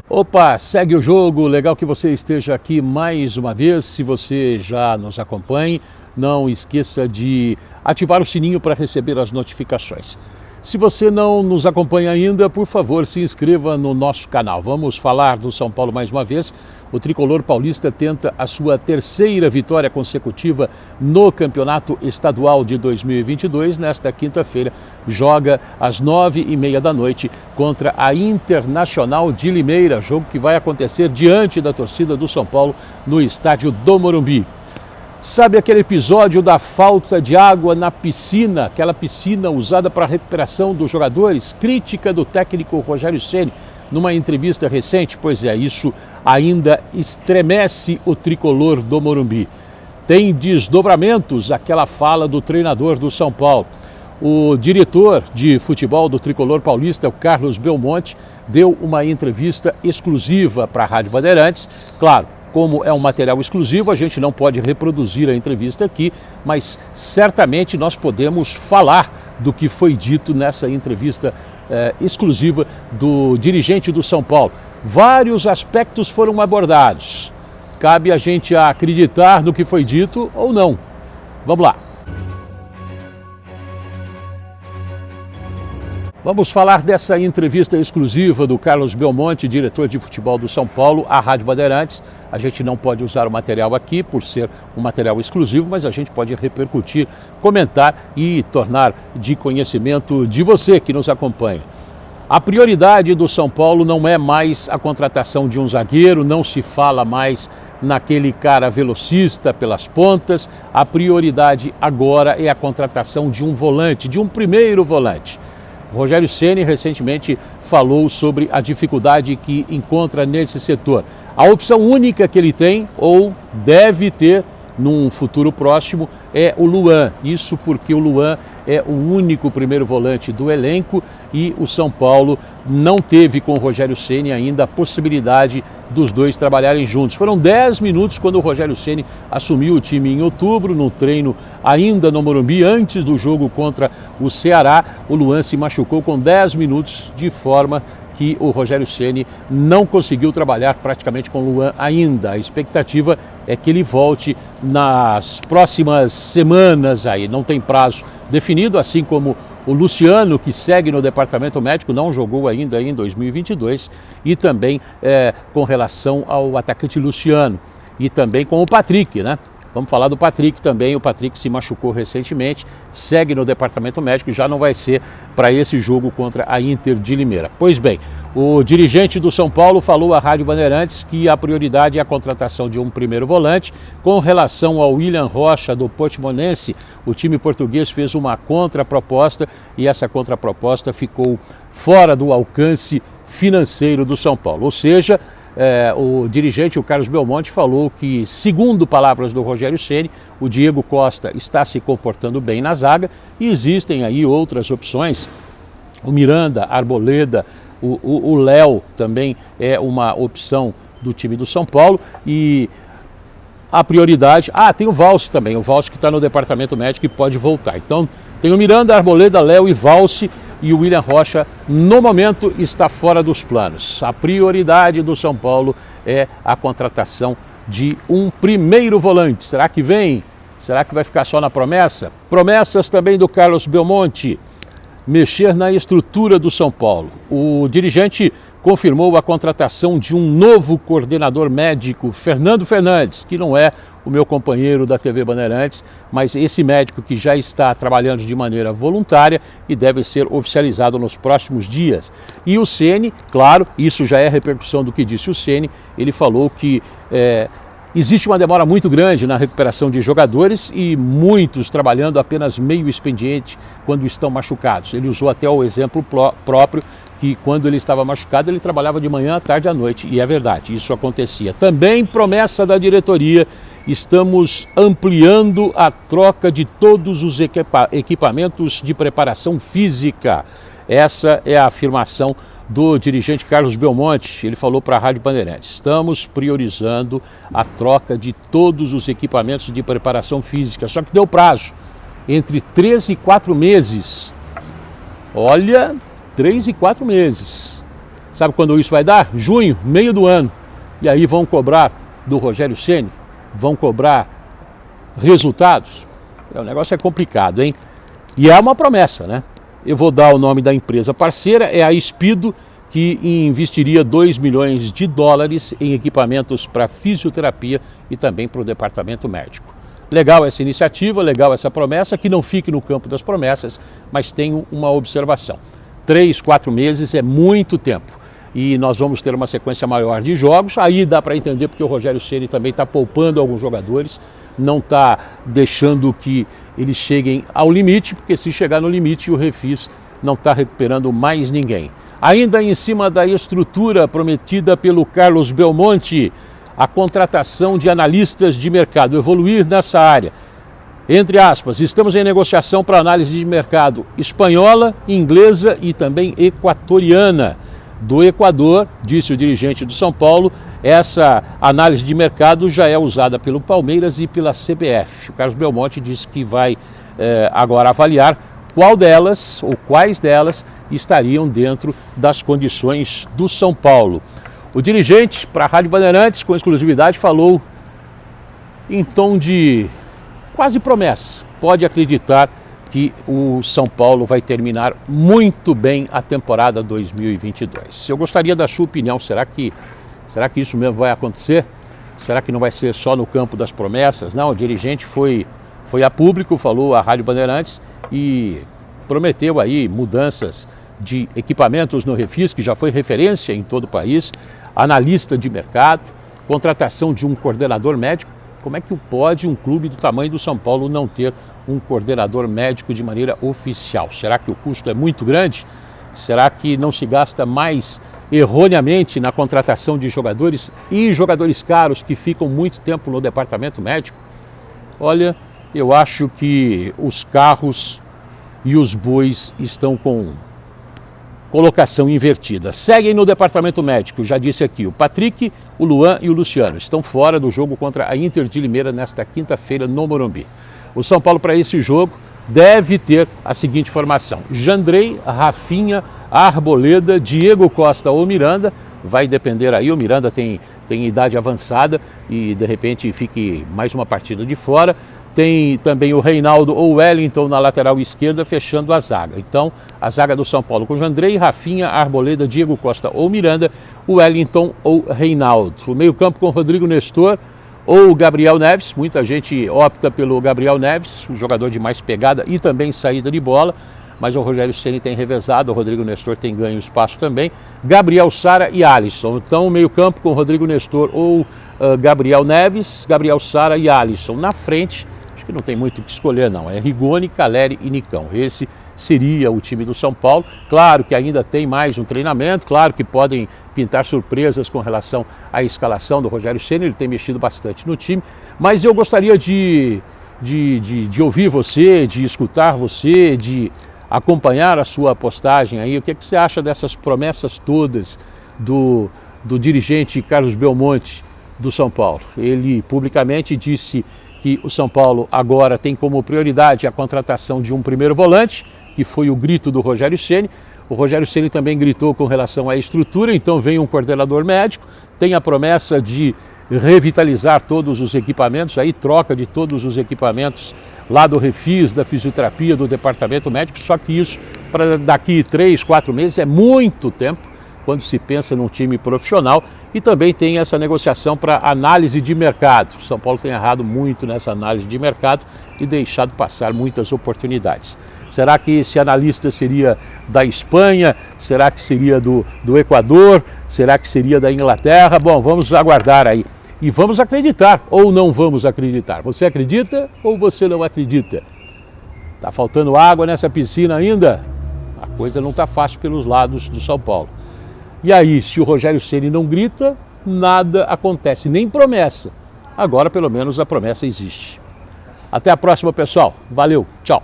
Opa, segue o jogo, legal que você esteja aqui mais uma vez. Se você já nos acompanha, não esqueça de ativar o sininho para receber as notificações. Se você não nos acompanha ainda, por favor, se inscreva no nosso canal. Vamos falar do São Paulo mais uma vez. O tricolor paulista tenta a sua terceira vitória consecutiva no Campeonato Estadual de 2022. Nesta quinta-feira, joga às 9h30 da noite contra a Internacional de Limeira, jogo que vai acontecer diante da torcida do São Paulo no estádio do Morumbi. Sabe aquele episódio da falta de água na piscina, aquela piscina usada para a recuperação dos jogadores? Crítica do técnico Rogério Ceni numa entrevista recente. Pois é, isso ainda estremece o tricolor do Morumbi. Tem desdobramentos aquela fala do treinador do São Paulo. O diretor de futebol do tricolor paulista, o Carlos Belmonte, deu uma entrevista exclusiva para a Rádio Bandeirantes. Claro, como é um material exclusivo, a gente não pode reproduzir a entrevista aqui, mas certamente nós podemos falar do que foi dito nessa entrevista exclusiva do dirigente do São Paulo. Vários aspectos foram abordados. Cabe a gente acreditar no que foi dito ou não. Vamos lá. Vamos falar dessa entrevista exclusiva do Carlos Belmonte, diretor de futebol do São Paulo, à Rádio Bandeirantes. A gente não pode usar o material aqui por ser um material exclusivo, mas a gente pode repercutir, comentar e tornar de conhecimento de você que nos acompanha. A prioridade do São Paulo não é mais a contratação de um zagueiro, não se fala mais naquele cara velocista pelas pontas. A prioridade agora é a contratação de um volante, de um primeiro volante. Rogério Ceni recentemente falou sobre a dificuldade que encontra nesse setor. A opção única que ele tem, ou deve ter num futuro próximo, é o Luan. Isso porque o Luan é o único primeiro volante do elenco e o São Paulo não teve com o Rogério Ceni ainda a possibilidade dos dois trabalharem juntos. Foram 10 minutos quando o Rogério Ceni assumiu o time em outubro, no treino ainda no Morumbi, antes do jogo contra o Ceará. O Luan se machucou com 10 minutos, de forma que o Rogério Ceni não conseguiu trabalhar praticamente com o Luan ainda. A expectativa é que ele volte nas próximas semanas aí, não tem prazo definido, assim como o Luciano, que segue no departamento médico, não jogou ainda em 2022, e também com relação ao atacante Luciano, e também com o Patrick, né? Vamos falar do Patrick também. O Patrick se machucou recentemente, segue no departamento médico e já não vai ser para esse jogo contra a Inter de Limeira. Pois bem, o dirigente do São Paulo falou à Rádio Bandeirantes que a prioridade é a contratação de um primeiro volante. Com relação ao William Rocha do Portimonense, o time português fez uma contraproposta e essa contraproposta ficou fora do alcance financeiro do São Paulo. Ou seja, o dirigente, o Carlos Belmonte, falou que, segundo palavras do Rogério Ceni, o Diego Costa está se comportando bem na zaga e existem aí outras opções. O Miranda, Arboleda, o Léo também é uma opção do time do São Paulo e a prioridade... tem o Valse também, o Valse que está no departamento médico e pode voltar. Então tem o Miranda, Arboleda, Léo e Valse. E o William Rocha, no momento, está fora dos planos. A prioridade do São Paulo é a contratação de um primeiro volante. Será que vem? Será que vai ficar só na promessa? Promessas também do Carlos Belmonte. Mexer na estrutura do São Paulo. O dirigente confirmou a contratação de um novo coordenador médico, Fernando Fernandes, que não é o meu companheiro da TV Bandeirantes, mas esse médico que já está trabalhando de maneira voluntária e deve ser oficializado nos próximos dias. E o Ceni, claro, isso já é repercussão do que disse o Ceni, ele falou que existe uma demora muito grande na recuperação de jogadores e muitos trabalhando apenas meio expediente quando estão machucados. Ele usou até o exemplo próprio, que quando ele estava machucado ele trabalhava de manhã, à tarde e à noite, e é verdade, isso acontecia. Também promessa da diretoria, estamos ampliando a troca de todos os equipamentos de preparação física. Essa é a afirmação do dirigente Carlos Belmonte. Ele falou para a Rádio Bandeirantes: estamos priorizando a troca de todos os equipamentos de preparação física, só que deu prazo, entre 3 e 4 meses. Olha, 3 e 4 meses. Sabe quando isso vai dar? Junho, meio do ano. E aí vão cobrar do Rogério Ceni, vão cobrar resultados. O negócio é complicado, hein? E é uma promessa, né? Eu vou dar o nome da empresa parceira, é a Speedo, que investiria 2 milhões de dólares em equipamentos para fisioterapia e também para o departamento médico. Legal essa iniciativa, legal essa promessa, que não fique no campo das promessas, mas tenho uma observação. 3, 4 meses é muito tempo e nós vamos ter uma sequência maior de jogos. Aí dá para entender porque o Rogério Ceni também está poupando alguns jogadores, não está deixando que eles cheguem ao limite, porque se chegar no limite o Refis não está recuperando mais ninguém. Ainda em cima da estrutura prometida pelo Carlos Belmonte, a contratação de analistas de mercado, evoluir nessa área. Entre aspas, estamos em negociação para análise de mercado espanhola, inglesa e também equatoriana. Do Equador, disse o dirigente do São Paulo, essa análise de mercado já é usada pelo Palmeiras e pela CBF. O Carlos Belmonte disse que vai agora avaliar qual delas ou quais delas estariam dentro das condições do São Paulo. O dirigente, para a Rádio Bandeirantes, com exclusividade, falou em tom de quase promessa. Pode acreditar que o São Paulo vai terminar muito bem a temporada 2022. Eu gostaria da sua opinião. Será que isso mesmo vai acontecer? Será que não vai ser só no campo das promessas? Não, o dirigente foi a público, falou à Rádio Bandeirantes e prometeu aí mudanças de equipamentos no Refis, que já foi referência em todo o país, analista de mercado, contratação de um coordenador médico. Como é que pode um clube do tamanho do São Paulo não ter um coordenador médico de maneira oficial? Será que o custo é muito grande? Será que não se gasta mais erroneamente na contratação de jogadores e jogadores caros que ficam muito tempo no departamento médico? Olha, eu acho que os carros e os bois estão com colocação invertida. Seguem no departamento médico, já disse aqui, o Patrick, o Luan e o Luciano estão fora do jogo contra a Inter de Limeira nesta quinta-feira no Morumbi. O São Paulo, para esse jogo, deve ter a seguinte formação: Jandrei, Rafinha, Arboleda, Diego Costa ou Miranda. Vai depender aí, o Miranda tem idade avançada e de repente fique mais uma partida de fora. Tem também o Reinaldo ou o Wellington na lateral esquerda, fechando a zaga. Então, a zaga do São Paulo com Jandrei, Rafinha, Arboleda, Diego Costa ou Miranda, o Wellington ou Reinaldo. O meio-campo com Rodrigo Nestor ou Gabriel Neves. Muita gente opta pelo Gabriel Neves, um jogador de mais pegada e também saída de bola. Mas o Rogério Ceni tem revezado, o Rodrigo Nestor tem ganho espaço também. Gabriel Sara e Alisson. Então, o meio-campo com Rodrigo Nestor ou Gabriel Neves, Gabriel Sara e Alisson. Na frente, acho que não tem muito o que escolher não, é Rigoni, Caleri e Nicão. Esse seria o time do São Paulo. Claro que ainda tem mais um treinamento, claro que podem pintar surpresas com relação à escalação do Rogério Ceni, ele tem mexido bastante no time, mas eu gostaria de ouvir você, de escutar você, de acompanhar a sua postagem aí. O que é que você acha dessas promessas todas do dirigente Carlos Belmonte do São Paulo? Ele publicamente disse que o São Paulo agora tem como prioridade a contratação de um primeiro volante, que foi o grito do Rogério Ceni. O Rogério Ceni também gritou com relação à estrutura, então vem um coordenador médico, tem a promessa de revitalizar todos os equipamentos, aí troca de todos os equipamentos lá do Refis, da fisioterapia, do departamento médico, só que isso para daqui 3, 4 meses é muito tempo quando se pensa num time profissional. E também tem essa negociação para análise de mercado. O São Paulo tem errado muito nessa análise de mercado e deixado passar muitas oportunidades. Será que esse analista seria da Espanha? Será que seria do Equador? Será que seria da Inglaterra? Bom, vamos aguardar aí. E vamos acreditar ou não vamos acreditar. Você acredita ou você não acredita? Está faltando água nessa piscina ainda? A coisa não está fácil pelos lados do São Paulo. E aí, se o Rogério Ceni não grita, nada acontece, nem promessa. Agora, pelo menos, a promessa existe. Até a próxima, pessoal. Valeu, tchau.